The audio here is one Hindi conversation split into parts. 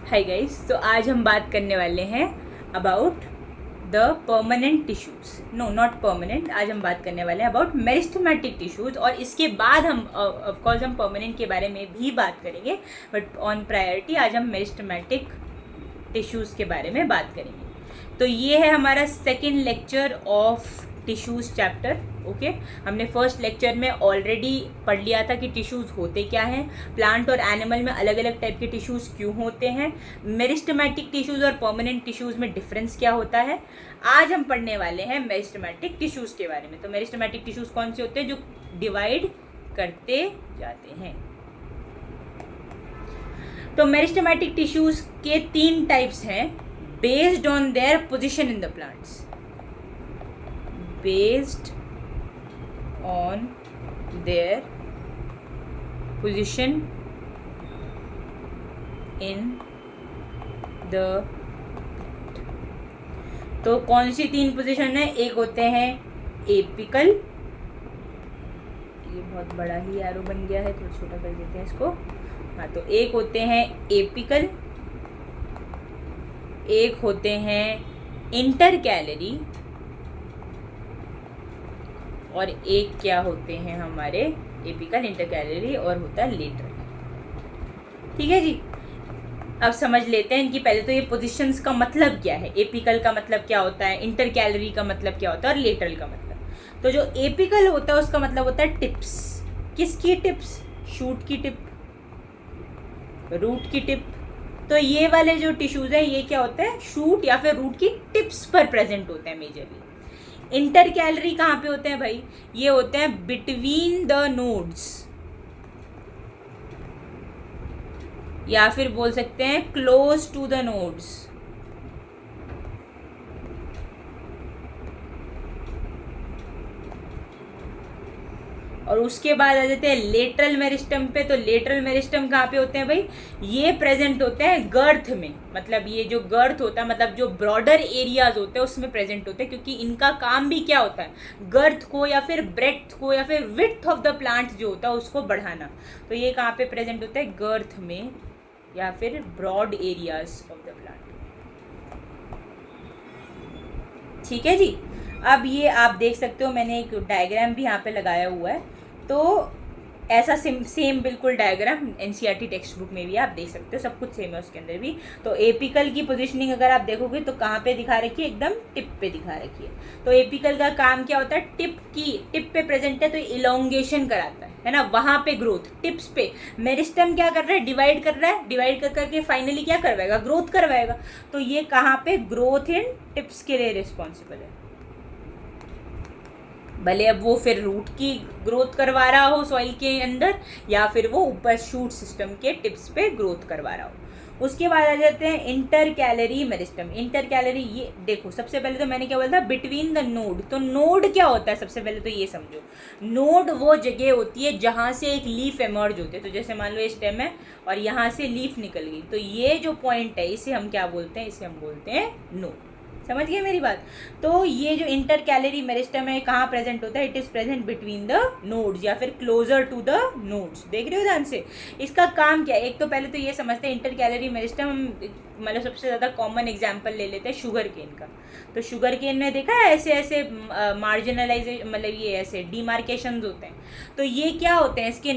हाय गाइस, तो आज हम बात करने वाले हैं about the permanent tissues. No, not permanent. आज हम बात करने वाले हैं अबाउट मेरिस्टेमेटिक टिश्यूज़, और इसके बाद हम ऑफकोर्स हम परमानेंट के बारे में भी बात करेंगे, बट ऑन प्रायोरिटी आज हम मेरिस्टेमेटिक टिश्यूज़ के बारे में बात करेंगे। तो ये है हमारा second lecture of tissues chapter. Okay, हमने फर्स्ट लेक्चर में ऑलरेडी पढ़ लिया था कि टिश्यूज़ होते क्या हैं, प्लांट और एनिमल में अलग अलग टाइप के टिश्यूज़ क्यों होते हैं, मेरिस्टेमेटिक टिश्यूज़ और परमानेंट टिश्यूज़ में डिफरेंस क्या होता है। आज हम पढ़ने वाले हैं मेरिस्टेमेटिक टिश्यूज़ के बारे में। तो मेरिस्टेमेटिक टिश्यूज़ कौन से होते हैं? जो डिवाइड करते जाते हैं। तो मेरिस्टेमेटिक टिश्यूज़ के 3 टाइप्स हैं based on their position in the plants. based on their position in the तो कौन सी 3 पोजीशन है? एक होते हैं एपिकल, ये बहुत बड़ा ही एरो बन गया है, थोड़ा छोटा कर देते हैं इसको। हाँ, तो एक होते हैं एपिकल, एक होते हैं इंटरकैलरी, और एक क्या होते हैं हमारे एपिकल, इंटरकैलरी और होता है लेटरल। ठीक है जी, अब समझ लेते हैं इनकी। पहले तो ये पोजीशंस का मतलब क्या है, एपिकल का मतलब क्या होता है, इंटरकैलरी का मतलब क्या होता है और लेटरल का मतलब। तो जो एपिकल होता है उसका मतलब होता है टिप्स। किसकी टिप्स? शूट की टिप, रूट की टिप। तो ये वाले जो टिश्यूज हैं ये क्या होते हैं? शूट या फिर रूट की टिप्स पर प्रेजेंट होते हैं मेजरली। इंटरकैलरी कहाँ पे होते हैं भाई? ये होते हैं बिटवीन द नोड्स, या फिर बोल सकते हैं क्लोज टू द नोड्स। और उसके बाद आ जाते हैं लेटरल मेरिस्टम पे। तो लेटरल मेरिस्टम कहाँ पे होते हैं भाई? ये प्रेजेंट होते हैं गर्थ में, मतलब ये जो गर्थ होता है, मतलब जो ब्रॉडर एरियाज होते हैं उसमें प्रेजेंट होते हैं, क्योंकि इनका काम भी क्या होता है? गर्थ को या फिर ब्रेड्थ को या फिर विड्थ ऑफ द प्लांट जो होता है उसको बढ़ाना। तो ये कहाँ पे प्रेजेंट होता है? गर्थ में या फिर broad areas of the plant. ठीक है जी। अब ये आप देख सकते हो, मैंने एक डायग्राम भी यहाँ पे लगाया हुआ है। तो ऐसा सेम बिल्कुल डायग्राम एनसीईआरटी टेक्स्ट बुक में भी आप देख सकते हो, सब कुछ सेम है उसके अंदर भी। तो एपिकल की पोजीशनिंग अगर आप देखोगे तो कहाँ पे दिखा रखी है? एकदम टिप पे दिखा रखी है। तो एपिकल का काम क्या होता है? टिप पे प्रेजेंट है तो इलोंगेशन कराता है ना, वहाँ पे ग्रोथ। टिप्स पे मेरिस्टम क्या कर रहा है? डिवाइड कर रहा है, डिवाइड कर करके फाइनली क्या करवाएगा? ग्रोथ करवाएगा। तो ये कहाँ पे? ग्रोथ इन टिप्स के लिए रिस्पॉन्सिबल है। भले अब वो फिर रूट की ग्रोथ करवा रहा हो सॉइल के अंदर, या फिर वो ऊपर शूट सिस्टम के टिप्स पे ग्रोथ करवा रहा हो। उसके बाद आ जाते हैं इंटरकैलरी मेरिस्टम। इंटरकैलरी, ये देखो, सबसे पहले तो मैंने क्या बोला था? Between the node. तो नोड क्या होता है? सबसे पहले तो ये समझो, नोड वो जगह होती है जहाँ से एक लीफ एमर्ज होती है। तो जैसे मान लो ये स्टेम है और यहाँ से लीफ निकल गई, तो ये जो पॉइंट है इसे हम क्या बोलते हैं? इसे हम बोलते हैं नोड। समझ गए मेरी बात? तो ये जो इंटरकैलरी मेरिस्टम है कहाँ प्रेजेंट होता है? It is present between the nodes या फिर क्लोजर टू द नोड्स। देख रहे हो ध्यान से? इसका काम क्या है? एक तो पहले तो ये समझते हैं इंटरकैलरी मेरिस्टम, मतलब सबसे ज़्यादा कॉमन एग्जाम्पल ले लेते हैं शुगर केन का। तो शुगर केन में देखा है ऐसे ऐसे मार्जिनलाइजेशन, मतलब ये ऐसे डिमार्केशन होते हैं। तो ये क्या होते हैं? इसके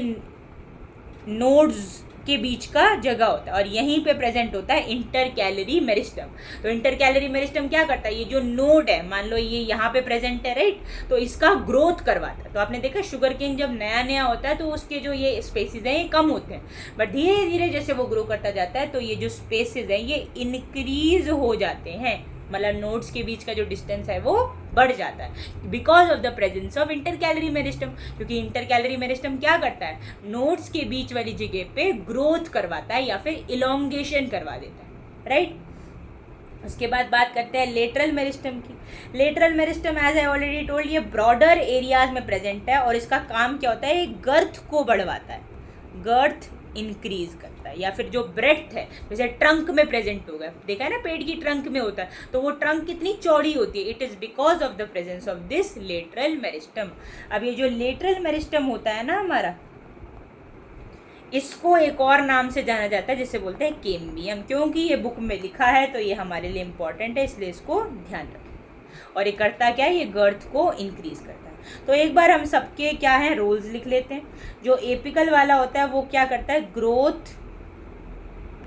नोड्स के बीच का जगह होता है, और यहीं पे प्रेजेंट होता है इंटरकैलरी मेरिस्टम। तो इंटरकैलरी मेरिस्टम क्या करता है? ये जो नोड है, मान लो ये यहाँ पे प्रेजेंट है, राइट, तो इसका ग्रोथ करवाता है। तो आपने देखा शुगर केन जब नया नया होता है तो उसके जो ये स्पेसिस हैं ये कम होते हैं, बट धीरे धीरे जैसे वो ग्रो करता जाता है तो ये जो स्पेसिस हैं ये इंक्रीज हो जाते हैं, मतलब नोड्स के बीच का जो डिस्टेंस है वो बढ़ जाता है because of the presence of intercalary meristem. क्योंकि इंटरकैलरी मेरिस्टम क्या करता है? नोड्स के बीच वाली जगह पे ग्रोथ करवाता है या फिर इलोंगेशन करवा देता है, राइट। उसके बाद बात करते हैं लेटरल मेरिस्टम की। Lateral meristem, as I already told, ये ब्रॉडर एरियाज में प्रेजेंट है और इसका काम क्या होता है? ये गर्थ को बढ़वाता है, गर्थ इंक्रीज करता है, या फिर जो ब्रेड्थ है, जैसे ट्रंक में प्रेजेंट होगा, देखा है ना, पेड़ की ट्रंक में होता है, तो वो ट्रंक कितनी चौड़ी होती है? It is because of the presence of this lateral meristem. अब ये जो लेटरल मेरिस्टम होता है ना हमारा, इसको एक और नाम से जाना जाता है जिसे बोलते हैं केम्बियम। क्योंकि ये बुक में लिखा है तो ये हमारे लिए इम्पॉर्टेंट है, इसलिए इसको ध्यान रखें। और ये करता क्या है, ये गर्थ को इंक्रीज करता है। तो एक बार हम सबके क्या है रोल्स लिख लेते हैं। जो एपिकल वाला होता है वो क्या करता है, growth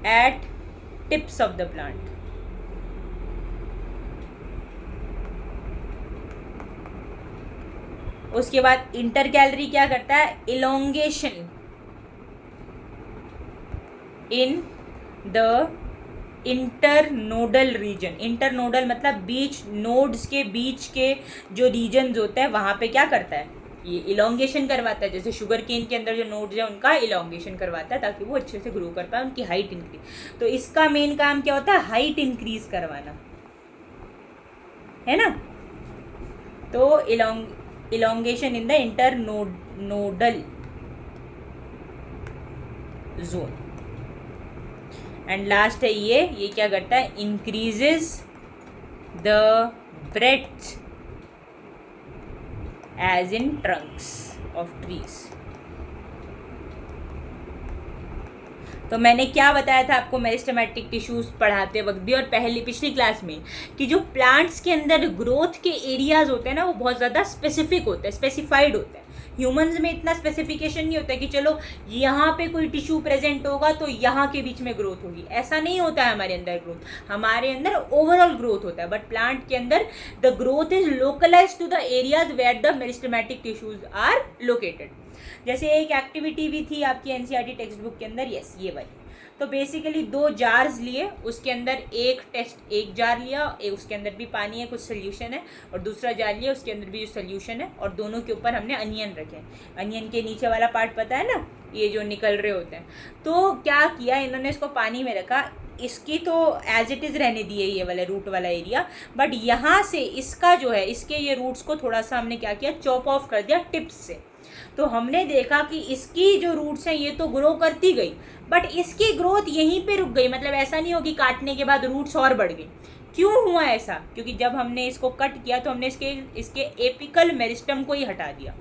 at tips of the plant. उसके बाद इंटरकैलरी क्या करता है, elongation in the internodal region. Internodal मतलब बीच नोड्स के बीच के जो रीजन होते हैं वहाँ पे क्या करता है, ये इलोंगेशन करवाता है। जैसे शुगर केन के अंदर जो नोड्स है उनका इलोंगेशन करवाता है ताकि वो अच्छे से ग्रो कर पाए, उनकी हाइट इंक्रीज। तो इसका मेन काम क्या होता है, हाइट इंक्रीज करवाना, है ना। तो elongation in the internodal zone. And last है ये क्या करता है, increases the breadth as in trunks of trees. तो मैंने क्या बताया था आपको मेरिस्टेमेटिक टिश्यूज पढ़ाते वक्त भी और पिछली क्लास में, कि जो प्लांट्स के अंदर ग्रोथ के एरियाज होते हैं ना वो बहुत ज़्यादा स्पेसिफिक होते हैं, स्पेसिफाइड होते हैं। ह्यूमंस में इतना स्पेसिफिकेशन नहीं होता कि चलो यहाँ पे कोई टिश्यू प्रेजेंट होगा तो यहाँ के बीच में ग्रोथ होगी, ऐसा नहीं होता है हमारे अंदर ग्रोथ। हमारे अंदर ओवरऑल ग्रोथ होता है, बट प्लांट के अंदर the growth is localize to the areas where the meristematic tissues are located. जैसे एक एक्टिविटी भी थी आपकी एनसीईआरटी टेक्स्ट बुक के अंदर, यस ये वाली। तो बेसिकली 2 जार्स लिए, उसके अंदर एक जार लिया, उसके अंदर भी पानी है, कुछ सोल्यूशन है, और दूसरा जार लिया, उसके अंदर भी सोल्यूशन है, और दोनों के ऊपर हमने अनियन रखे। अनियन के नीचे वाला पार्ट पता है ना, ये जो निकल रहे होते हैं। तो क्या किया इन्होंने, इसको पानी में रखा, इसकी तो एज इट इज़ रहने दिए ये वाला रूट वाला एरिया, बट यहाँ से इसका जो है, इसके ये रूट्स को थोड़ा सा हमने क्या किया, चॉप ऑफ कर दिया टिप्स से। तो हमने देखा कि इसकी जो रूट्स हैं ये तो ग्रो करती गई, बट इसकी ग्रोथ यहीं पे रुक गई। मतलब ऐसा नहीं हो कि काटने के बाद रूट्स और बढ़ गई। क्यों हुआ ऐसा, क्योंकि जब हमने इसको कट किया तो हमने इसके एपिकल मेरिस्टम को ही हटा दिया,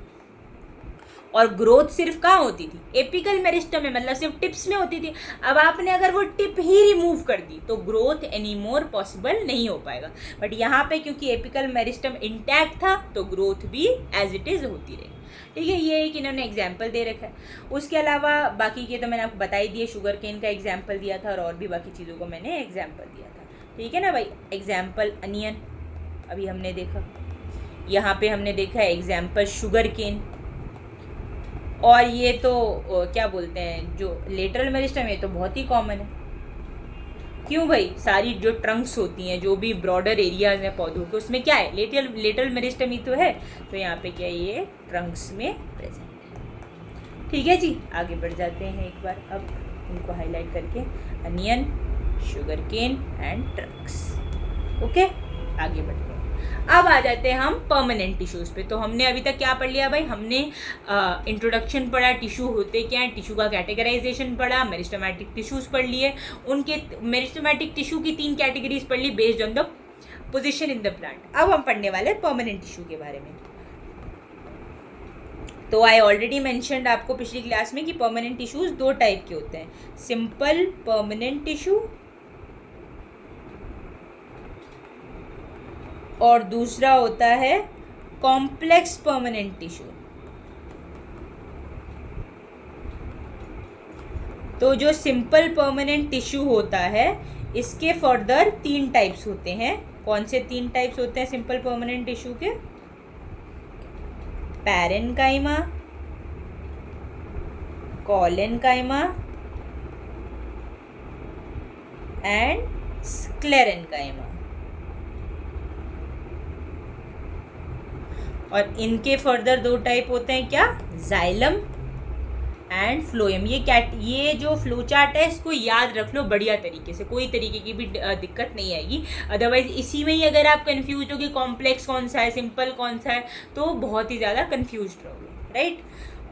और ग्रोथ सिर्फ कहाँ होती थी, एपिकल मेरिस्टम में, मतलब सिर्फ टिप्स में होती थी। अब आपने अगर वो टिप ही रिमूव कर दी तो ग्रोथ एनी मोर पॉसिबल नहीं हो पाएगा। बट यहाँ पे क्योंकि एपिकल मेरिस्टम इंटैक्ट था तो ग्रोथ भी एज इट इज़ होती रही। ठीक है, ये एक इन्होंने एग्जाम्पल दे रखा है। उसके अलावा बाकी के तो मैंने आपको बता ही दिए, शुगर केन का एग्जाम्पल दिया था और भी बाकी चीज़ों को मैंने एग्जाम्पल दिया था। ठीक है ना भाई। एग्जाम्पल अनियन अभी हमने देखा, यहाँ पे हमने देखा है एग्जाम्पल शुगर केन, और ये तो क्या बोलते हैं जो लेटरल मेरिस्टम है तो बहुत ही कॉमन है। क्यों भाई, सारी जो ट्रंक्स होती हैं, जो भी ब्रॉडर एरियाज हैं पौधों के, उसमें क्या है, लेटरल मेरिस्टम ही तो है। तो यहाँ पे क्या है, ये ट्रंक्स में प्रेजेंट है। ठीक है जी, आगे बढ़ जाते हैं एक बार अब इनको हाईलाइट करके, onion, sugar cane and trunks. Okay, आगे बढ़ते हैं। अब आ जाते हैं हम परमानेंट टिश्यूज़ पे। तो हमने अभी तक क्या पढ़ लिया भाई, हमने इंट्रोडक्शन पढ़ा, टिश्यू होते क्या हैं, टिश्यू का कैटेगराइजेशन पढ़ा, मेरिस्टेमेटिक टिश्यूज़ पढ़ लिए, उनके मेरिस्टेमेटिक टिश्यू की 3 कैटेगरीज पढ़ ली based on the position in the plant. अब हम पढ़ने वाले परमानेंट टिश्यू के बारे में। तो आई ऑलरेडी मैंशनड आपको पिछली क्लास में कि परमानेंट टिश्यूज़ 2 टाइप के होते हैं, सिंपल परमानेंट टिश्यू और दूसरा होता है कॉम्प्लेक्स परमानेंट टिश्यू। तो जो सिंपल परमानेंट टिश्यू होता है इसके फर्दर 3 टाइप्स होते हैं। कौन से 3 टाइप्स होते हैं सिंपल परमानेंट टिश्यू के? Parenchyma, collenchyma and sclerenchyma. और इनके फर्दर 2 टाइप होते हैं क्या, जाइलम एंड फ्लोएम। ये जो फ्लो चार्ट है इसको याद रख लो बढ़िया तरीके से, कोई तरीके की भी दिक्कत नहीं आएगी। अदरवाइज इसी में ही अगर आप कंफ्यूज हो कि कॉम्प्लेक्स कौन सा है, सिंपल कौन सा है, तो बहुत ही ज़्यादा कंफ्यूज रहोगे, राइट।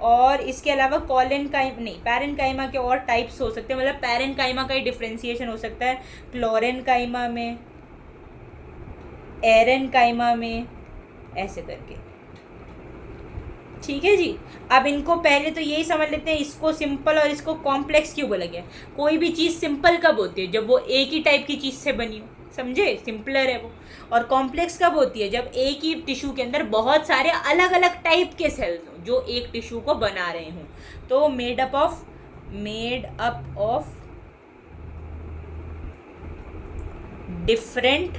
और इसके अलावा पैरेन्काइमा के और टाइप्स हो सकते हैं, मतलब पैरेन्काइमा का ही डिफ्रेंसिएशन हो सकता है क्लोरेन्काइमा में, एरेन्काइमा में, ऐसे करके। ठीक है जी। अब इनको पहले तो यही समझ लेते हैं, इसको सिंपल और इसको कॉम्प्लेक्स क्यों बोला गया। कोई भी चीज़ सिंपल कब होती है, जब वो एक ही टाइप की चीज़ से बनी हो, समझे, सिंपलर है वो। और कॉम्प्लेक्स कब होती है, जब एक ही टिश्यू के अंदर बहुत सारे अलग अलग टाइप के सेल्स हों जो एक टिश्यू को बना रहे हों। तो made up of different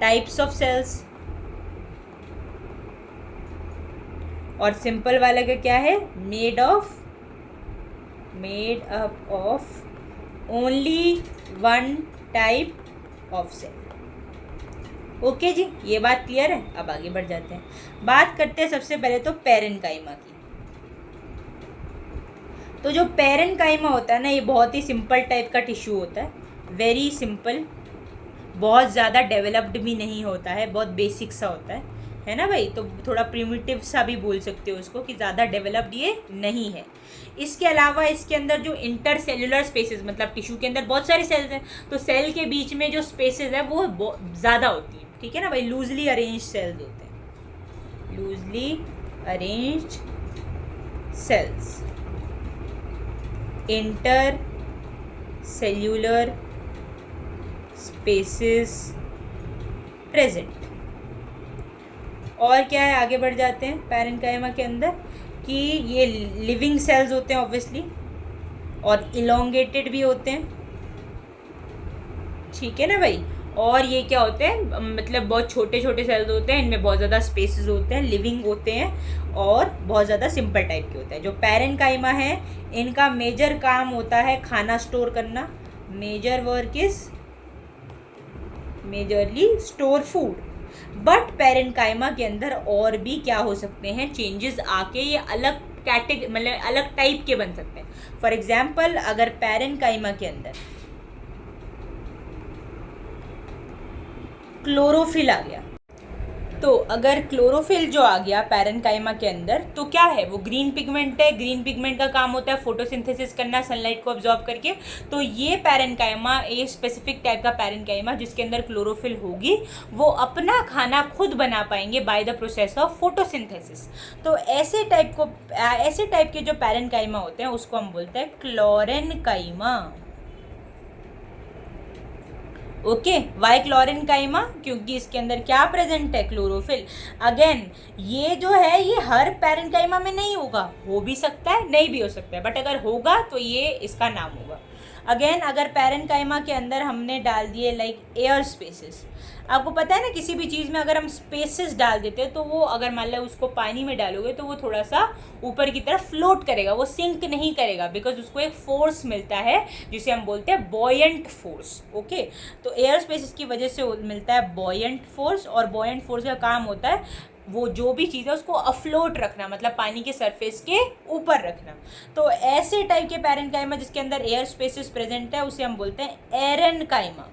types of cells. और सिंपल वाला का क्या है, made up of only one type of cell. Okay जी, ये बात क्लियर है। अब आगे बढ़ जाते हैं, बात करते हैं सबसे पहले तो पैरेन्काइमा की। तो जो पैरेन्काइमा होता है ना, ये बहुत ही सिंपल टाइप का टिश्यू होता है, वेरी सिंपल, बहुत ज़्यादा डेवलप्ड भी नहीं होता है, बहुत बेसिक सा होता है ना भाई। तो थोड़ा प्रिमिटिव सा भी बोल सकते हो उसको, कि ज़्यादा डेवलप्ड ये नहीं है। इसके अलावा इसके अंदर जो इंटरसेल्युलर स्पेसेस, मतलब टिश्यू के अंदर बहुत सारे सेल्स हैं, तो सेल के बीच में जो स्पेसेस है वो ज़्यादा होती है, ठीक है ना भाई। लूजली अरेंज सेल्स होते हैं, loosely arranged cells, inter cellular spaces present. और क्या है, आगे बढ़ जाते हैं पैरेन्काइमा के अंदर, कि ये लिविंग सेल्स होते हैं ऑब्वियसली, और इलोंगेटेड भी होते हैं, ठीक है ना भाई। और ये क्या होते हैं, मतलब बहुत छोटे छोटे सेल्स होते हैं, इनमें बहुत ज़्यादा स्पेसेस होते हैं, लिविंग होते हैं, और बहुत ज़्यादा सिंपल टाइप के होते हैं। जो पैरेन्काइमा है, इनका मेजर काम होता है खाना स्टोर करना, major work is majorly store food. But parenchyma के अंदर और भी क्या हो सकते हैं चेंजेस आके, ये अलग कैटेगरी, मतलब अलग टाइप के बन सकते हैं। फॉर एग्जाम्पल, अगर पैरेन्काइमा के अंदर क्लोरोफिल आ गया, तो अगर क्लोरोफिल जो आ गया पैरेन्काइमा के अंदर, तो क्या है, वो ग्रीन पिगमेंट है। ग्रीन पिगमेंट का काम होता है फोटोसिंथेसिस करना, सनलाइट को अब्जॉर्ब करके। तो ये पैरेन्काइमा, ये स्पेसिफिक टाइप का पैरेन्काइमा जिसके अंदर क्लोरोफिल होगी, वो अपना खाना खुद बना पाएंगे by the process of photosynthesis. तो ऐसे टाइप के जो पैरेन्काइमा होते हैं उसको हम बोलते हैं क्लोरेन्काइमा। ओके, वाई क्लोरेन्काइमा, क्योंकि इसके अंदर क्या प्रेजेंट है, क्लोरोफिल। अगेन, ये जो है ये हर पैरेन्काइमा में नहीं होगा, हो भी सकता है, नहीं भी हो सकता है, बट अगर होगा तो ये इसका नाम होगा। अगेन, अगर पैरेन्काइमा के अंदर हमने डाल दिए लाइक एयर स्पेसेस, आपको पता है ना, किसी भी चीज़ में अगर हम स्पेसेस डाल देते हैं तो वो, अगर मान लो उसको पानी में डालोगे तो वो थोड़ा सा ऊपर की तरफ फ्लोट करेगा, वो सिंक नहीं करेगा, बिकॉज उसको एक फोर्स मिलता है जिसे हम बोलते हैं बॉयंट फोर्स। ओके, तो एयर स्पेसेस की वजह से मिलता है बॉयंट फोर्स, और बॉयंट फोर्स का काम होता है वो जो भी चीज़ है उसको अफ्लोट रखना, मतलब पानी के सरफेस के ऊपर रखना। तो ऐसे टाइप के पैरेन्काइमा जिसके अंदर एयर स्पेसेस प्रेजेंट है उसे हम बोलते हैं एरेन्काइमा।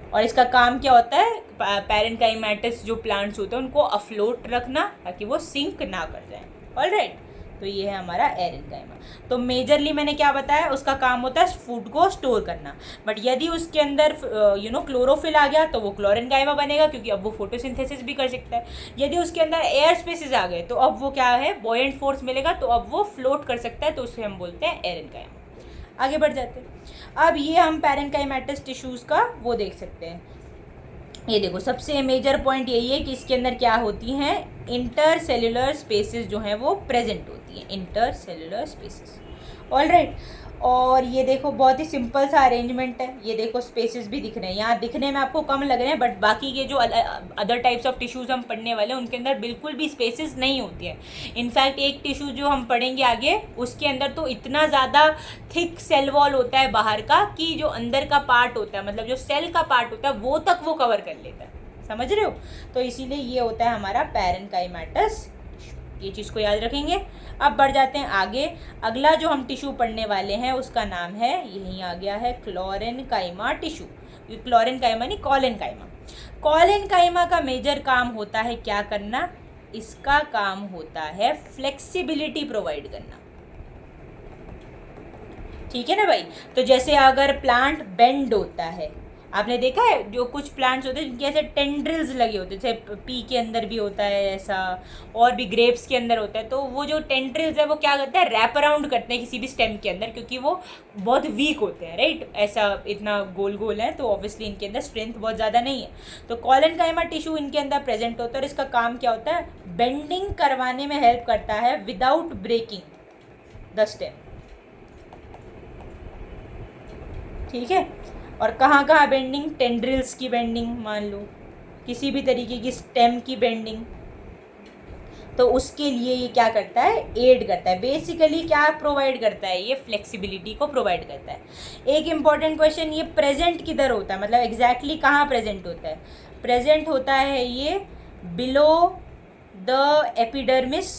और इसका काम क्या होता है, पैरेन्काइमेटस जो प्लांट्स होते हैं उनको अफ्लोट रखना ताकि वो सिंक ना कर जाए। ऑलराइट, तो ये है हमारा एरेन्काइमा। तो मेजरली मैंने क्या बताया, उसका काम होता है फूड को स्टोर करना। बट यदि उसके अंदर क्लोरोफिल आ गया तो वो क्लोरेन्काइमा बनेगा, क्योंकि अब वो फोटोसिंथेसिस भी कर सकता है। यदि उसके अंदर एयर स्पेसेस आ गए तो अब वो क्या है, बॉयंट फोर्स मिलेगा, तो अब वो फ्लोट कर सकता है, तो उसे हम बोलते हैं एरेन्काइमा। आगे बढ़ जाते हैं। अब ये हम पैरेन्काइमेटस टिश्यूज़ का वो देख सकते हैं। ये देखो, सबसे मेजर पॉइंट यही है कि इसके अंदर क्या होती हैं, इंटरसेल्युलर स्पेसेस जो हैं वो प्रेजेंट होती हैं, इंटरसेल्युलर स्पेसेस। ऑलराइट, और ये देखो बहुत ही सिंपल सा अरेंजमेंट है। ये देखो स्पेसेस भी दिख रहे हैं, यहाँ दिखने में आपको कम लग रहे हैं, बट बाकी के जो अदर टाइप्स ऑफ टिश्यूज़ हम पढ़ने वाले हैं उनके अंदर बिल्कुल भी स्पेसेस नहीं होती है। इनफैक्ट एक टिश्यू जो हम पढ़ेंगे आगे, उसके अंदर तो इतना ज़्यादा थिक सेल वॉल होता है बाहर का, कि जो अंदर का पार्ट होता है, मतलब जो सेल का पार्ट होता है वो तक वो कवर कर लेता है। समझ रहे हो? तो इसीलिए ये होता है हमारा पैरेन्काइमेटस, ये चीज़ को याद रखेंगे। अब बढ़ जाते हैं आगे। अगला जो हम टिश्यू पढ़ने वाले हैं उसका नाम है, यहीं आ गया है, क्लोरेन्काइमा टिश्यू। क्लोरेन्काइमा नहीं, कॉलेन्काइमा। कॉलेन्काइमा का मेजर काम होता है क्या करना, इसका काम होता है फ्लेक्सिबिलिटी प्रोवाइड करना। ठीक है ना भाई। तो जैसे अगर प्लांट बेंड होता है, आपने देखा है जो कुछ प्लांट्स होते हैं जिनके ऐसे टेंड्रिल्स लगे होते हैं, जैसे पी के अंदर भी होता है ऐसा, और भी ग्रेप्स के अंदर होता है, तो वो जो टेंड्रिल्स है वो क्या करते हैं, रैप अराउंड करते हैं किसी भी स्टेम के अंदर, क्योंकि वो बहुत वीक होते हैं, राइट। ऐसा इतना गोल गोल है तो ऑब्वियसली इनके अंदर स्ट्रेंथ बहुत ज़्यादा नहीं है। तो कॉलेनकाइमा टिश्यू इनके अंदर प्रेजेंट होता है, और इसका काम क्या होता है, बेंडिंग करवाने में हेल्प करता है विदाउट ब्रेकिंग द स्टेम। ठीक है, और कहाँ कहाँ बेंडिंग, टेंड्रिल्स की बेंडिंग, मान लो किसी भी तरीके की स्टेम की बेंडिंग, तो उसके लिए ये क्या करता है, एड करता है। बेसिकली क्या प्रोवाइड करता है, ये फ्लेक्सिबिलिटी को प्रोवाइड करता है। एक इम्पॉर्टेंट क्वेश्चन, ये प्रेजेंट किधर होता है, मतलब एग्जैक्टली कहाँ प्रेजेंट होता है। प्रेजेंट होता है ये below the epidermis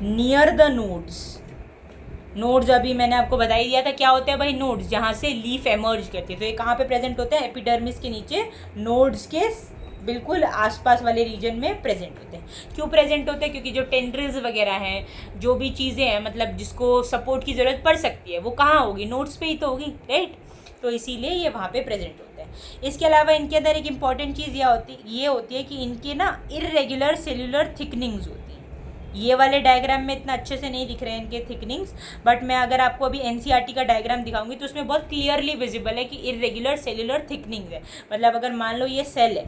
near the nodes. Nodes अभी मैंने आपको बता ही दिया था क्या होते हैं भाई, नोड्स जहाँ से लीफ एमर्ज करती है। तो ये कहाँ पे प्रेजेंट होते हैं, एपिडर्मिस के नीचे, नोड्स के बिल्कुल आसपास वाले रीजन में प्रेजेंट होते हैं। क्यों प्रेजेंट होते हैं, क्योंकि जो टेंड्रिल्स वगैरह हैं, जो भी चीज़ें हैं मतलब जिसको सपोर्ट की ज़रूरत पड़ सकती है, वो कहाँ होगी, नोड्स पे ही तो होगी, राइट। तो इसीलिए ये वहाँ पे प्रेजेंट होते हैं। इसके अलावा इनके अंदर एक इम्पॉर्टेंट चीज़ ये होती है कि इनके ना इर्रेगुलर सेल्यूलर थिकनिंग्स होती हैं। ये वाले डायग्राम में इतना अच्छे से नहीं दिख रहे हैं इनके थिकनिंग्स, बट मैं अगर आपको अभी एनसीईआरटी का डायग्राम दिखाऊंगी तो उसमें बहुत क्लियरली विजिबल है कि इर्रेगुलर सेल्यूलर थिकनिंग्स है। मतलब अगर मान लो ये सेल है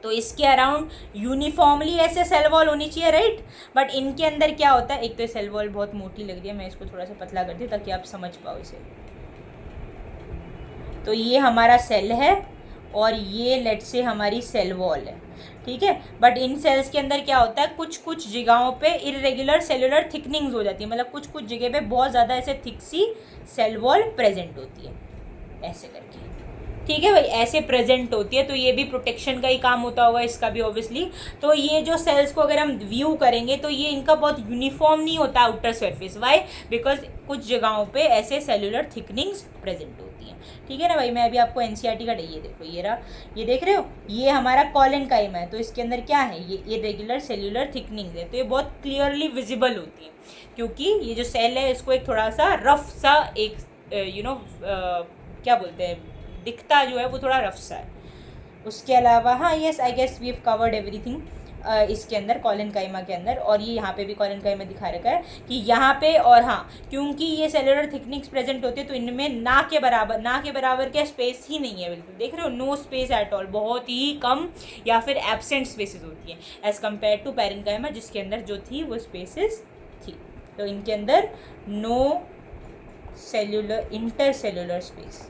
तो इसके अराउंड यूनिफॉर्मली ऐसे सेल वॉल होनी चाहिए, राइट। बट इनके अंदर क्या होता है, एक तो सेल वॉल बहुत मोटी लग रही है, मैं इसको थोड़ा सा पतला करती हूँ ताकि आप समझ पाओ इसे। तो ये हमारा सेल है और ये लेट से हमारी सेल वॉल है, ठीक है। बट इन सेल्स के अंदर क्या होता है, कुछ कुछ जगहों पे इरेगुलर सेलुलर थिकनिंग्स हो जाती है, मतलब कुछ कुछ जगह पे बहुत ज़्यादा ऐसे थिक सी सेल वॉल प्रेजेंट होती है, ऐसे करके, ठीक है भाई, ऐसे प्रेजेंट होती है। तो ये भी प्रोटेक्शन का ही काम होता होगा इसका भी ऑब्वियसली। तो ये जो सेल्स को अगर हम व्यू करेंगे तो ये इनका बहुत यूनिफॉर्म नहीं होता आउटर सरफेस, वाई, बिकॉज कुछ जगहों पे ऐसे सेलुलर थिकनिंग्स प्रेजेंट होती हैं, ठीक है ना भाई। मैं अभी आपको एनसीईआरटी का ये देखो, ये रहा, ये देख रहे हो, ये हमारा कॉलेनकाइमा है, तो इसके अंदर क्या है, ये इरेगुलर सेल्युलर थिकनिंग्स है। तो ये बहुत क्लियरली विजिबल होती है, क्योंकि ये जो सेल है इसको एक थोड़ा सा रफ सा एक क्या बोलते हैं, दिखता जो है वो थोड़ा रफ सा है। उसके अलावा हाँ, yes I guess we have covered everything इसके अंदर कॉलेनकाइमा के अंदर। और ये यहाँ पे भी कॉलेनकाइमा दिखा रखा है कि यहाँ पे, और हाँ, क्योंकि ये सेलुलर थिकनिंग्स प्रेजेंट होती है तो इनमें ना के बराबर क्या स्पेस ही नहीं है, बिल्कुल देख रहे हो, नो स्पेस एट ऑल, बहुत ही कम या फिर एब्सेंट स्पेसेस होती हैं एज कम्पेयर टू पैरेन्काइमा जिसके अंदर जो थी वो स्पेसेस थी। तो इनके अंदर no cellular intercellular space,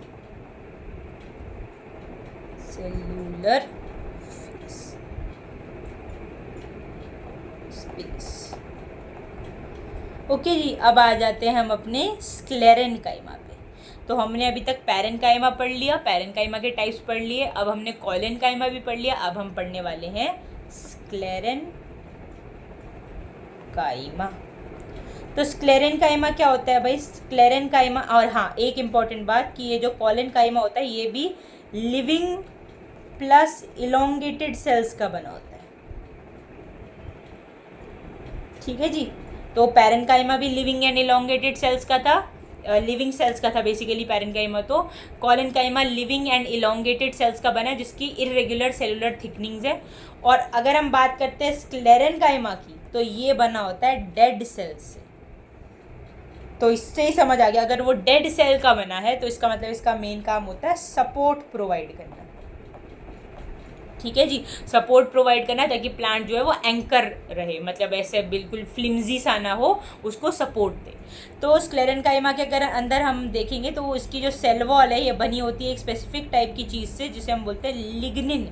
cellular space. Okay जी, अब आ जाते हैं हम अपने स्क्लेरेनकाइमा पे। तो हमने अभी तक पैरेन्काइमा पढ़ लिया, पैरेन्काइमा के टाइप्स पढ़ लिए, अब हमने कॉलेनकाइमा भी पढ़ लिया, अब हम पढ़ने वाले हैं स्क्लेरेनकाइमा। तो स्क्लेरेनकाइमा क्या होता है भाई, स्क्लेरेनकाइमा, और हाँ एक इम्पॉर्टेंट बात कि ये जो कॉलेनकाइमा होता है ये भी लिविंग प्लस इलोंगेटेड सेल्स का बना होता है, ठीक है जी। तो पैरेन्काइमा भी लिविंग एंड इलोंगेटेड सेल्स का था, लिविंग सेल्स का था बेसिकली पैरेन्काइमा। तो collenchyma living and elongated cells का बना है जिसकी इरेगुलर सेलुलर थिकनिंग्स है। और अगर हम बात करते हैं स्क्लेरेनकाइमा की तो ये बना होता है डेड सेल्स से। तो इससे ही समझ आ गया, अगर वो डेड सेल का बना है तो इसका मतलब इसका मेन काम होता है सपोर्ट प्रोवाइड करना, ठीक है जी, सपोर्ट प्रोवाइड करना ताकि प्लांट जो है वो एंकर रहे, मतलब ऐसे बिल्कुल फ्लिम्जी सा ना हो, उसको सपोर्ट दे। तो स्क्लेरेनकाइमा के अगर अंदर हम देखेंगे तो इसकी जो सेल वॉल है ये बनी होती है एक स्पेसिफिक टाइप की चीज़ से जिसे हम बोलते हैं लिग्निन।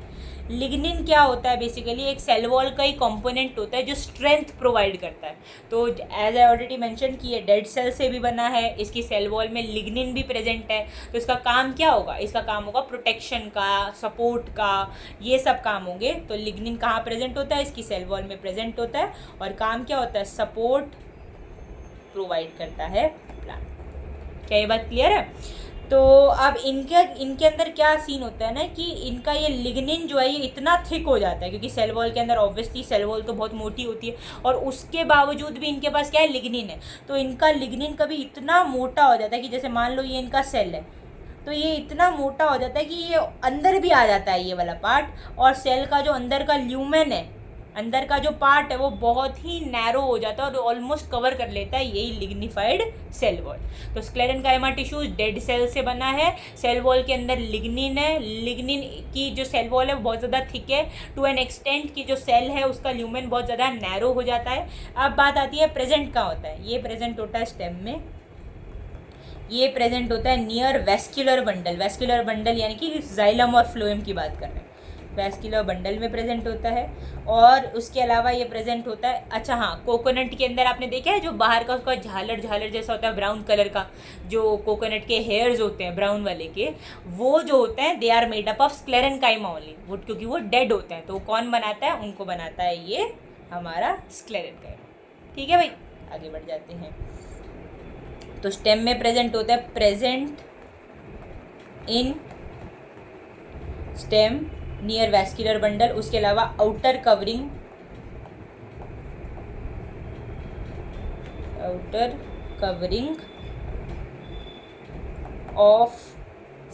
लिग्निन क्या होता है, बेसिकली एक सेल वॉल का ही कंपोनेंट होता है जो स्ट्रेंथ प्रोवाइड करता है। तो एज आई ऑलरेडी मेंशन कि ये डेड सेल से भी बना है, इसकी सेल वॉल में लिग्निन भी प्रेजेंट है। तो इसका काम क्या होगा, इसका काम होगा प्रोटेक्शन का, सपोर्ट का, ये सब काम होंगे। तो लिग्निन कहाँ प्रेजेंट होता है, इसकी सेल वॉल में प्रेजेंट होता है, और काम क्या होता है, सपोर्ट प्रोवाइड करता है प्लांट। क्या ये बात क्लियर है। तो अब इनके अंदर क्या सीन होता है ना कि इनका ये लिग्निन जो है ये इतना थिक हो जाता है, क्योंकि सेल वॉल के अंदर ऑब्वियसली सेल वॉल तो बहुत मोटी होती है, और उसके बावजूद भी इनके पास क्या है, लिग्निन है। तो इनका लिग्निन कभी इतना मोटा हो जाता है कि जैसे मान लो ये इनका सेल है, तो ये इतना मोटा हो जाता है कि ये अंदर भी आ जाता है ये वाला पार्ट, और सेल का जो अंदर का ल्यूमेन है, अंदर का जो पार्ट है वो बहुत ही नैरो हो जाता है और ऑलमोस्ट कवर कर लेता है यही लिग्निफाइड सेल वॉल। तो स्क्लेरेन्काइमा टिश्यूज डेड सेल से बना है। सेल वॉल के अंदर लिग्निन है। लिग्निन की जो सेल वॉल है वो बहुत ज़्यादा थिक है टू एन एक्सटेंट कि जो सेल है उसका ल्यूमेन बहुत ज़्यादा नैरो हो जाता है। अब बात आती है प्रेजेंट कहाँ होता है। ये प्रेजेंट होता है स्टेम में, ये प्रेजेंट होता है near vascular bundle. Vascular bundle यानी कि जाइलम और फ्लोएम की बात कर रहे हैं, वेस्क्यूलर बंडल में प्रेजेंट होता है। और उसके अलावा ये प्रेजेंट होता है, अच्छा हाँ, कोकोनट के अंदर आपने देखा है जो बाहर का उसका झालर झालर जैसा होता है ब्राउन कलर का, जो कोकोनट के हेयर्स होते हैं ब्राउन वाले के, वो जो होते हैं they are made up of sclerenchyma only, वो क्योंकि वो डेड होते हैं। तो कौन बनाता है, उनको बनाता है ये हमारा स्क्लेरेन्काइमा। ठीक है भाई, आगे बढ़ जाते हैं। तो स्टेम में प्रेजेंट होता है, present in stem near vascular bundle. उसके अलावा outer covering of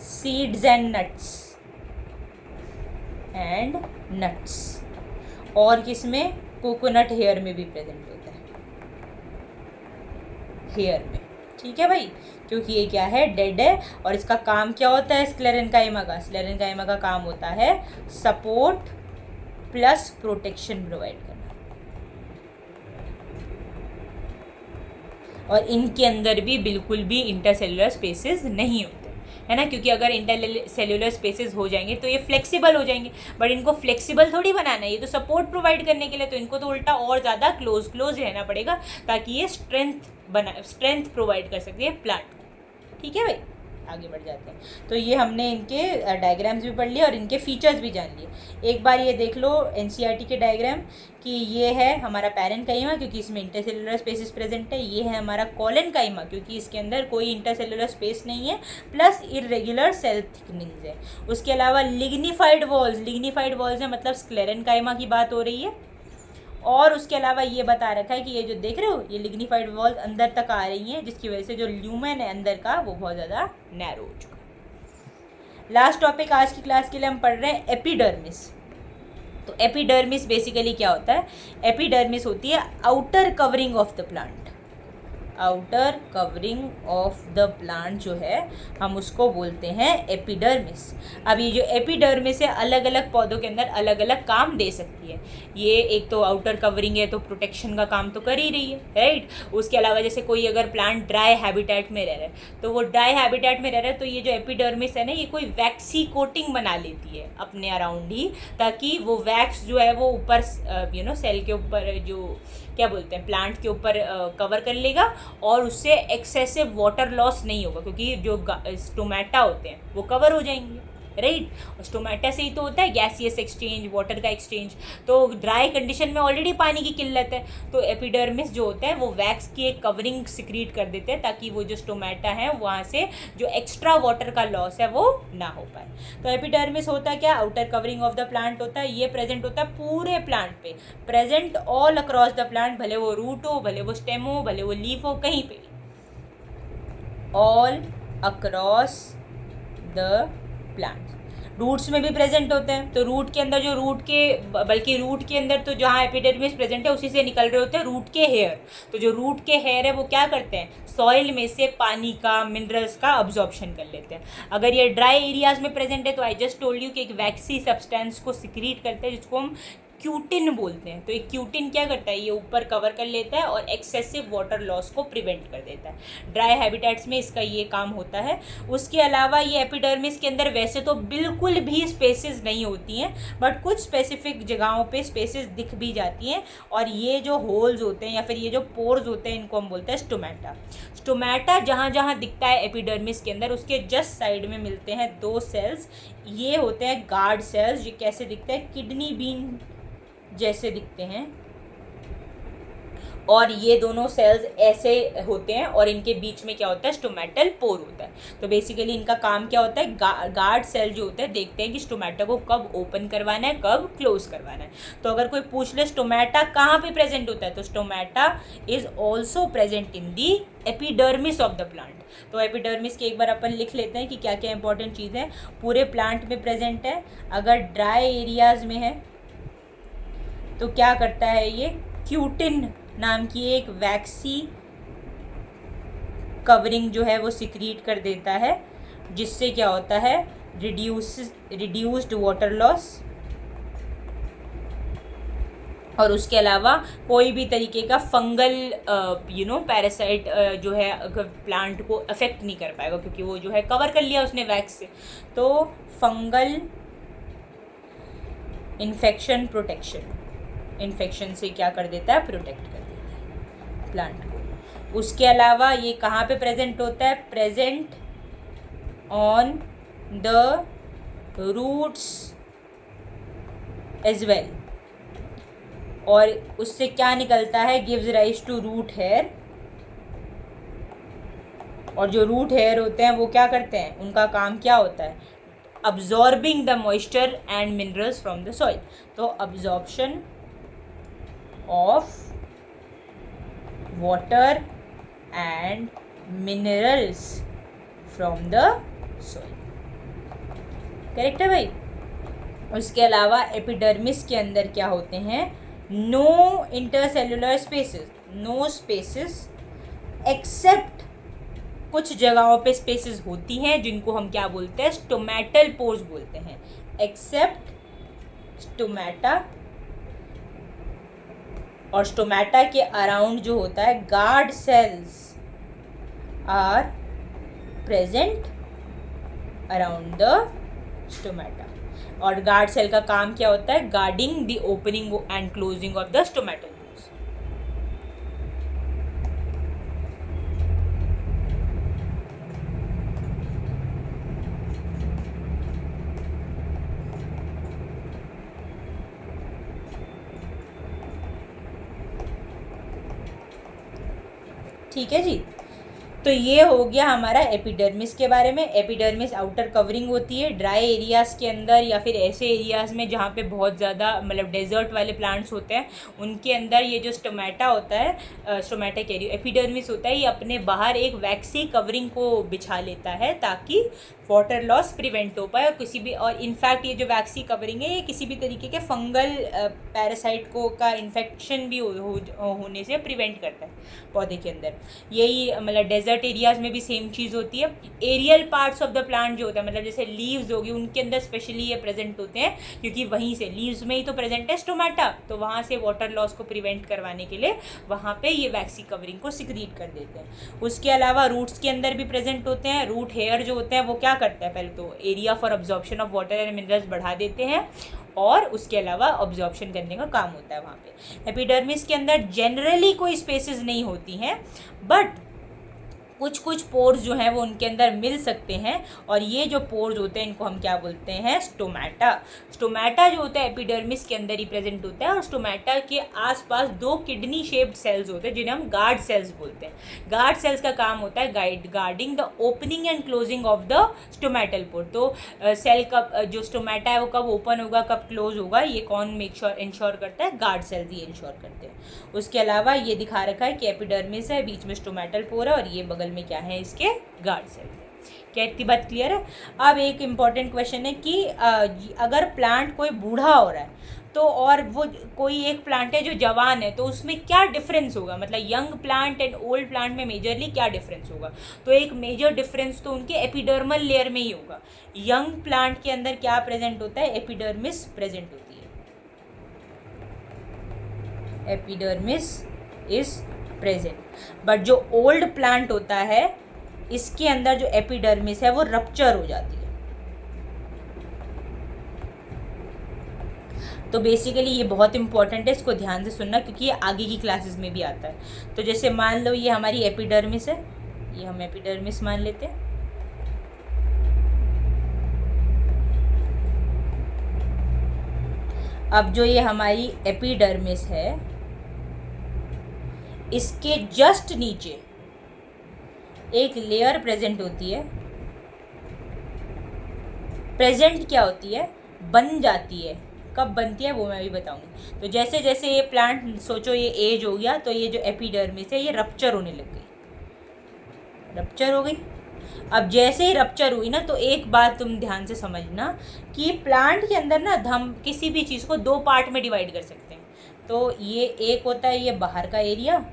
seeds and nuts. और किसमें, कोकोनट हेयर में भी प्रेजेंट होता है, हेयर में। ठीक है भाई, क्योंकि ये क्या है, डेड है। और इसका काम क्या होता है स्क्लेरेन्काइमा का, स्क्लेरेन्काइमा का काम होता है सपोर्ट प्लस प्रोटेक्शन प्रोवाइड करना। और इनके अंदर भी बिल्कुल भी इंटरसेलुलर स्पेसेस नहीं होते, है ना, क्योंकि अगर इंटरसेलुलर स्पेसेस हो जाएंगे तो ये फ्लेक्सिबल हो जाएंगे, बट इनको फ्लेक्सिबल थोड़ी बनाना है, ये तो सपोर्ट प्रोवाइड करने के लिए, तो इनको तो उल्टा और ज़्यादा क्लोज रहना पड़ेगा ताकि ये स्ट्रेंथ प्रोवाइड कर सकती है प्लांट। ठीक है भाई, आगे बढ़ जाते हैं। तो ये हमने इनके डायग्राम्स भी पढ़ लिए और इनके फीचर्स भी जान लिए। एक बार ये देख लो एनसीईआरटी के डायग्राम कि ये है हमारा पैरेन्काइमा क्योंकि इसमें इंटरसेलुलर स्पेसेस प्रेजेंट है। ये है हमारा कोलेनकाइमा क्योंकि इसके अंदर कोई इंटरसेलुलर स्पेस नहीं है, प्लस इरेगुलर सेल थिकनिंग्स है। उसके अलावा लिग्निफाइड वॉल्स है, मतलब स्क्लेरेन्काइमा की बात हो रही है। और उसके अलावा ये बता रखा है कि ये जो देख रहे हो ये लिग्निफाइड वॉल्स अंदर तक आ रही हैं, जिसकी वजह से जो ल्यूमेन है अंदर का वो बहुत ज़्यादा नैरो हो चुका है। लास्ट टॉपिक आज की क्लास के लिए हम पढ़ रहे हैं एपिडर्मिस। तो एपिडर्मिस बेसिकली क्या होता है, एपिडर्मिस होती है outer covering of the plant. Outer covering of the plant जो है हम उसको बोलते हैं एपिडर्मिस। अब ये जो एपिडर्मिस है अलग अलग पौधों के अंदर अलग अलग काम दे सकती है। ये एक तो आउटर कवरिंग है तो प्रोटेक्शन का काम तो कर ही रही है, राइट। उसके अलावा जैसे कोई अगर प्लांट ड्राई हैबिटेट में रह रहा है तो वो ड्राई हैबिटेट में रह रहा है तो ये जो एपिडर्मिस है ना ये कोई वैक्सी कोटिंग बना लेती है अपने अराउंड ही, ताकि वो वैक्स जो है वो ऊपर सेल के ऊपर जो क्या बोलते हैं प्लांट के ऊपर कवर कर लेगा और उससे एक्सेसिव वाटर लॉस नहीं होगा, क्योंकि जो स्टोमेटा होते हैं वो कवर हो जाएंगे, राइट। स्टोमेटा से ही तो होता है गैसियस एक्सचेंज, वाटर का एक्सचेंज। तो ड्राई कंडीशन में ऑलरेडी पानी की किल्लत है, तो एपिडर्मिस जो होता है वो वैक्स की एक कवरिंग सिक्रीट कर देते हैं ताकि वो जो स्टोमेटा है वहाँ से जो एक्स्ट्रा वाटर का लॉस है वो ना हो पाए। तो एपिडर्मिस होता है क्या, outer covering of the plant होता है। ये प्रेजेंट होता है पूरे प्लांट पे, present all across the plant, भले वो रूट हो, भले वो स्टेम हो, भले वो लीफ हो, कहीं पे भी, all across the plant. Roots में भी प्रेजेंट होते हैं, तो रूट के अंदर जो रूट के अंदर तो जहाँ एपिडर्मिस प्रेजेंट है उसी से निकल रहे होते हैं रूट के हेयर। तो जो रूट के हेयर है वो क्या करते हैं, सॉइल में से पानी का, मिनरल्स का अब्जॉर्प्शन कर लेते हैं। अगर ये ड्राई एरियाज में प्रेजेंट है तो आई जस्ट टोल्ड यू कि एक वैक्सी सब्सटेंस को सिक्रीट करते हैं जिसको हम क्यूटिन बोलते हैं। तो एक क्यूटिन क्या करता है, ये ऊपर कवर कर लेता है और एक्सेसिव वाटर लॉस को प्रिवेंट कर देता है। ड्राई हैबिटेट्स में इसका ये काम होता है। उसके अलावा ये एपिडर्मिस के अंदर वैसे तो बिल्कुल भी स्पेसेस नहीं होती हैं, बट कुछ स्पेसिफिक जगहों पे स्पेसेस दिख भी जाती हैं। और ये जो होल्स होते हैं या फिर ये जो पोर्स होते हैं इनको हम बोलते हैं स्टोमेटा। स्टोमेटा जहाँ जहाँ दिखता है एपिडर्मिस के अंदर उसके जस्ट साइड में मिलते हैं दो सेल्स, ये होते हैं गार्ड सेल्स। ये कैसे दिखते हैं, किडनी बीन जैसे दिखते हैं। और ये दोनों सेल्स ऐसे होते हैं और इनके बीच में क्या होता है, स्टोमेटल पोर होता है। तो बेसिकली इनका काम क्या होता है, गार्ड सेल जो होते हैं देखते हैं कि स्टोमेटा को कब ओपन करवाना है, कब क्लोज करवाना है। तो अगर कोई पूछ ले स्टोमेटा कहाँ पे प्रेजेंट होता है, तो stomata is also present in the epidermis of the plant. तो एपिडर्मिस के एक बार अपन लिख लेते हैं कि क्या क्या इंपॉर्टेंट चीज़ है। पूरे प्लांट में प्रेजेंट है। अगर ड्राई एरियाज में है तो क्या करता है, ये क्यूटिन नाम की एक वैक्सी कवरिंग जो है वो सिक्रीट कर देता है, जिससे क्या होता है, रिड्यूस्ड वाटर लॉस। और उसके अलावा कोई भी तरीके का फंगल पैरासाइट जो है प्लांट को अफेक्ट नहीं कर पाएगा, क्योंकि वो जो है कवर कर लिया उसने वैक्स से। तो फंगल इन्फेक्शन प्रोटेक्शन, इन्फेक्शन से क्या कर देता है, प्रोटेक्ट कर देता है प्लांट को। उसके अलावा ये कहाँ पे प्रेजेंट होता है, present on the roots as well. और उससे क्या निकलता है, gives rise to root hair. और जो रूट हेयर होते हैं वो क्या करते हैं, उनका काम क्या होता है, absorbing the moisture and minerals from the soil. तो absorption of water and minerals from the soil। Correct है भाई। उसके अलावा एपिडर्मिस के अंदर क्या होते हैं, no intercellular spaces, no spaces except कुछ जगहों पे स्पेसेस होती हैं जिनको हम क्या बोलते हैं, स्टोमेटल पोर्स बोलते हैं। एक्सेप्ट स्टोमेटा, और स्टोमेटा के अराउंड जो होता है guard cells are present around the stomata. और गार्ड सेल का काम क्या होता है, guarding the opening and closing of the stomatal pores. ठीक है जी। तो ये हो गया हमारा एपिडर्मिस के बारे में। एपिडर्मिस आउटर कवरिंग होती है ड्राई एरियाज़ के अंदर, या फिर ऐसे एरियाज़ में जहाँ पे बहुत ज़्यादा मतलब डेजर्ट वाले प्लांट्स होते हैं, उनके अंदर ये जो स्टोमेटा होता है, स्टोमेटा कह रही हूँ, एपिडर्मिस होता है, ये अपने बाहर एक वैक्सी कवरिंग को बिछा लेता है ताकि वाटर लॉस प्रिवेंट हो पाए। और किसी भी, और इनफैक्ट ये जो वैक्सी कवरिंग है ये किसी भी तरीके के फंगल पैरासाइट को का इन्फेक्शन भी होने से प्रिवेंट करता है पौधे के अंदर। यही मतलब डेजर्ट एरियाज़ में भी सेम चीज़ होती है। Aerial parts of the plant जो होता है, मतलब जैसे लीव्स होगी, उनके अंदर स्पेशली ये प्रेजेंट होते हैं, क्योंकि वहीं से लीव्स में ही तो प्रेजेंट है स्टोमेटा, तो वहाँ से वाटर लॉस को प्रिवेंट करवाने के लिए वहाँ पे ये वैक्सी कवरिंग को सिक्रीट कर देते हैं। उसके अलावा रूट्स के अंदर भी प्रेजेंट होते हैं। रूट हेयर जो होते हैं वो क्या करता है, पहले तो area for absorption of water and minerals बढ़ा देते हैं, और उसके अलावा ऑब्जॉर्प्शन करने का काम होता है वहाँ पे। एपिडर्मिस के अंदर जनरली कोई स्पेसेस नहीं होती हैं, बट कुछ कुछ पोर्स जो हैं वो उनके अंदर मिल सकते हैं, और ये जो पोर्स होते हैं इनको हम क्या बोलते हैं, स्टोमेटा। स्टोमेटा जो होता है एपिडर्मिस के अंदर ही प्रेजेंट होता है, और स्टोमेटा के आसपास दो किडनी शेप्ड सेल्स होते हैं जिन्हें हम गार्ड सेल्स बोलते हैं। गार्ड सेल्स का काम होता है guarding the opening and closing of the stomatal pore. तो सेल कब, जो स्टोमेटा है वो कब ओपन होगा, कब क्लोज होगा, ये कौन इंश्योर करता है, गार्ड सेल्स ही इंश्योर करते हैं। उसके अलावा ये दिखा रखा है कि एपिडर्मिस है, बीच में स्टोमेटल पोर है, और ये बगल में क्या है, इसके गार्ड सेल्स है। क्या इतनी बात क्लियर है। अब एक इम्पॉर्टेंट क्वेश्चन है कि अगर प्लांट कोई बूढ़ा हो रहा है तो, और वो कोई एक प्लांट है जो जवान है, तो उसमें क्या डिफरेंस होगा, मतलब young plant and old plant में मेजरली क्या डिफरेंस होगा। तो एक मेजर डिफरेंस तो उनके एपिडर्मल लेयर में ही होगा। यंग प्लांट के अंदर क्या प्रेजेंट होता है, एपिडर्मिस प्रेजेंट होती है, एपिडर्मिस इज प्रेजेंट। बट जो ओल्ड प्लांट होता है इसके अंदर जो एपिडर्मिस है वो रप्चर हो जाती है। तो बेसिकली ये बहुत इंपॉर्टेंट है, इसको ध्यान से सुनना क्योंकि ये आगे की क्लासेस में भी आता है। तो जैसे मान लो ये हमारी एपिडर्मिस है, ये हम एपिडर्मिस मान लेते हैं। अब जो ये हमारी एपिडर्मिस है, इसके जस्ट नीचे एक लेयर प्रेजेंट होती है। प्रेजेंट क्या होती है, बन जाती है। कब बनती है वो मैं भी बताऊंगी। तो जैसे जैसे ये प्लांट, सोचो ये एज हो गया, तो ये जो एपिडर्मिस है ये रप्चर होने लग गई, रप्चर हो गई। अब जैसे ही रप्चर हुई ना, तो एक बात तुम ध्यान से समझना कि प्लांट के अंदर ना हम किसी भी चीज़ को दो पार्ट में डिवाइड कर सकते हैं। तो ये एक होता है ये बाहर का एरिया,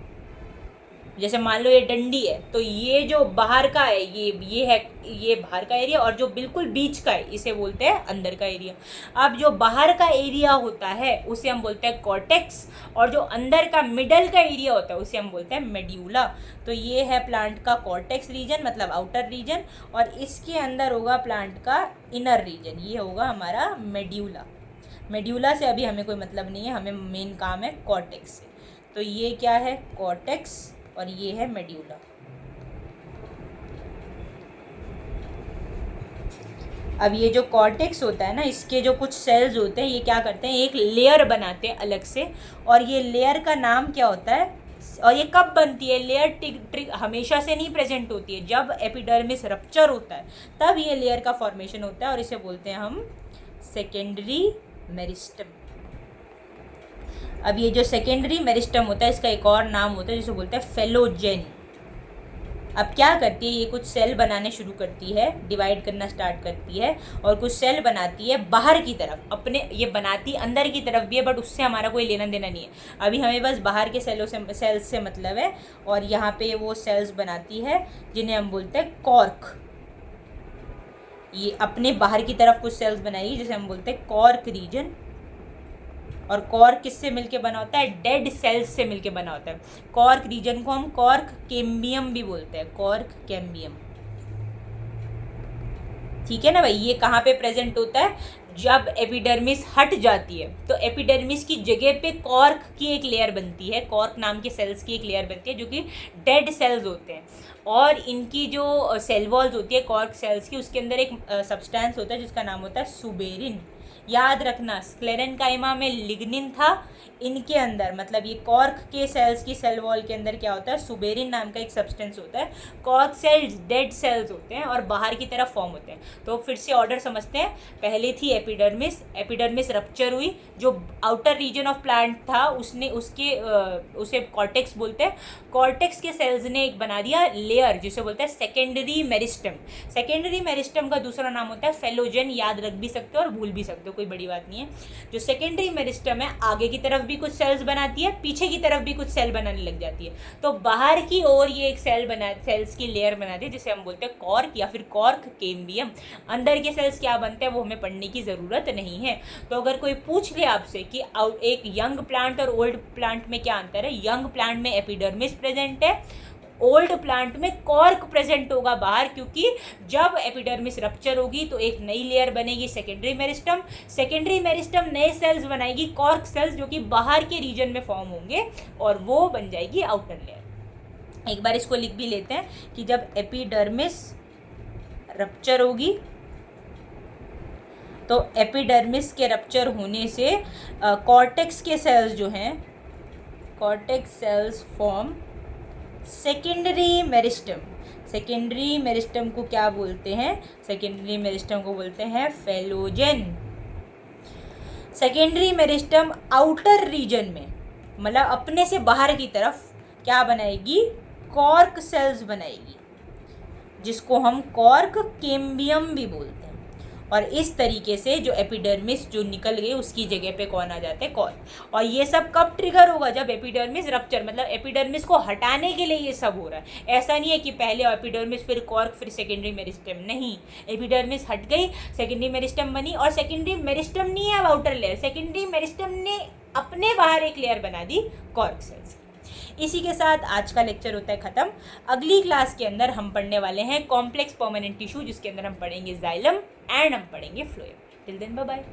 जैसे मान लो ये डंडी है, तो ये जो बाहर का है ये है, ये बाहर का एरिया, और जो बिल्कुल बीच का है इसे बोलते हैं अंदर का एरिया। अब जो बाहर का एरिया होता है उसे हम बोलते हैं कॉर्टेक्स, और जो अंदर का मिडल का एरिया होता है उसे हम बोलते हैं मेड्यूला। तो ये है प्लांट का कॉर्टेक्स रीजन, मतलब आउटर रीजन, और इसके अंदर होगा प्लांट का इनर रीजन, ये होगा हमारा मेड्यूला। मेड्यूला से अभी हमें कोई मतलब नहीं है, हमें मेन काम है कॉर्टेक्स से। तो ये क्या है, कॉर्टेक्स, और ये है मेड्यूला। अब ये जो कॉर्टेक्स होता है ना, इसके जो कुछ सेल्स होते हैं, ये क्या करते हैं, एक लेयर बनाते हैं अलग से, और ये लेयर का नाम क्या होता है, और ये कब बनती है, लेयर हमेशा से नहीं प्रेजेंट होती है, जब एपिडर्मिस रप्चर होता है तब ये लेयर का फॉर्मेशन होता है, और इसे बोलते हैं हम सेकेंडरी मेरिस्टम। अब ये जो सेकेंडरी मेरिस्टम होता है, इसका एक और नाम होता है जिसे बोलते हैं फेलोजेन। अब क्या करती है, ये कुछ सेल बनाने शुरू करती है, डिवाइड करना स्टार्ट करती है, और कुछ सेल बनाती है बाहर की तरफ, अपने ये बनाती अंदर की तरफ भी है, बट उससे हमारा कोई लेना देना नहीं है। अभी हमें बस बाहर के सेल्स से मतलब है, और यहाँ पे वो सेल्स बनाती है जिन्हें हम बोलते हैं कॉर्क। ये अपने बाहर की तरफ कुछ सेल्स बनाएगी जिसे हम बोलते हैं कॉर्क रीजन। और कॉर्क किससे मिलके बना होता है, डेड सेल्स से मिलके बना होता है। कॉर्क रीजन को हम कॉर्क कैम्बियम भी बोलते हैं, कॉर्क कैम्बियम। ठीक है ना भाई। ये कहाँ पे प्रेजेंट होता है, जब एपिडर्मिस हट जाती है, तो एपिडर्मिस की जगह पे कॉर्क की एक लेयर बनती है, कॉर्क नाम के सेल्स की एक लेयर बनती है, जो कि डेड सेल्स होते हैं। और इनकी जो सेल वॉल्स होती है कॉर्क सेल्स की, उसके अंदर एक सब्सटेंस होता है जिसका नाम होता है सुबेरिन। याद रखना, स्क्लेरेनकाइमा में लिग्निन था, इनके अंदर मतलब ये कॉर्क के सेल्स की सेल वॉल के अंदर क्या होता है, सुबेरिन नाम का एक सब्सटेंस होता है। कॉर्क सेल्स डेड सेल्स होते हैं और बाहर की तरफ फॉर्म होते हैं। तो फिर से ऑर्डर समझते हैं। पहले थी एपिडर्मिस, एपिडर्मिस रप्चर हुई, जो आउटर रीजन ऑफ प्लांट था उसे कॉर्टेक्स बोलते हैं। कॉर्टेक्स के सेल्स ने एक बना दिया लेयर जिसे बोलते हैं सेकेंडरी मेरिस्टम। सेकेंडरी मेरिस्टम का दूसरा नाम होता है फेलोजेन। याद रख भी सकते हो और भूल भी सकते हो, कोई बड़ी बात नहीं है। जो सेकेंडरी मेरिस्टम है, आगे की तरफ भी कुछ सेल्स बनाती है, पीछे की तरफ भी कुछ सेल बनाने लग जाती है। तो बाहर की ओर ये एक सेल्स की लेयर बनाती है जिसे हम बोलते हैं कॉर्क या फिर कॉर्क कैम्बियम। अंदर के सेल्स क्या बनते हैं वो हमें पढ़ने की ज़रूरत नहीं है। तो अगर कोई पूछ ले आपसे कि एक यंग प्लांट और ओल्ड प्लांट में क्या अंतर है, यंग प्लांट में एपिडर्मिस प्रेजेंट है, ओल्ड प्लांट में कॉर्क प्रेजेंट होगा बाहर, क्योंकि जब एपिडर्मिस रप्चर होगी तो एक नई लेयर बनेगी सेकेंडरी मेरिस्टम। सेकेंडरी मेरिस्टम नए सेल्स बनाएगी, कॉर्क सेल्स, जो कि बाहर के रीजन में फॉर्म होंगे, और वो बन जाएगी आउटर लेयर। एक बार इसको लिख भी लेते हैं कि जब एपिडर्मिस रप्चर होगी तो एपिडर्मिस के रप्चर होने से कॉर्टेक्स के सेल्स जो हैं, cortex cells form secondary meristem. Secondary meristem को क्या बोलते हैं, सेकेंडरी मेरिस्टम को बोलते हैं phellogen. Secondary meristem outer region में, मतलब अपने से बाहर की तरफ क्या बनाएगी, कॉर्क सेल्स बनाएगी, जिसको हम कॉर्क कैम्बियम भी बोलते हैं। और इस तरीके से जो एपिडर्मिस जो निकल गई उसकी जगह पे कौन आ जाते हैं, कॉर्क। और ये सब कब ट्रिगर होगा, जब एपिडर्मिस रप्चर, मतलब एपिडर्मिस को हटाने के लिए ये सब हो रहा है। ऐसा नहीं है कि पहले एपिडर्मिस फिर कॉर्क फिर सेकेंडरी मेरिस्टम, नहीं। एपिडर्मिस हट गई, सेकेंडरी मेरिस्टम बनी, और सेकेंडरी मेरिस्टम नहीं है अब आउटर लेयर, सेकेंडरी मेरिस्टम ने अपने बाहर एक लेयर बना दी कॉर्क सेल्स। इसी के साथ आज का लेक्चर होता है ख़त्म। अगली क्लास के अंदर हम पढ़ने वाले हैं कॉम्प्लेक्स परमानेंट टिश्यू, जिसके अंदर हम पढ़ेंगे जाइलम एंड हम पढ़ेंगे phloem. Till then bye bye.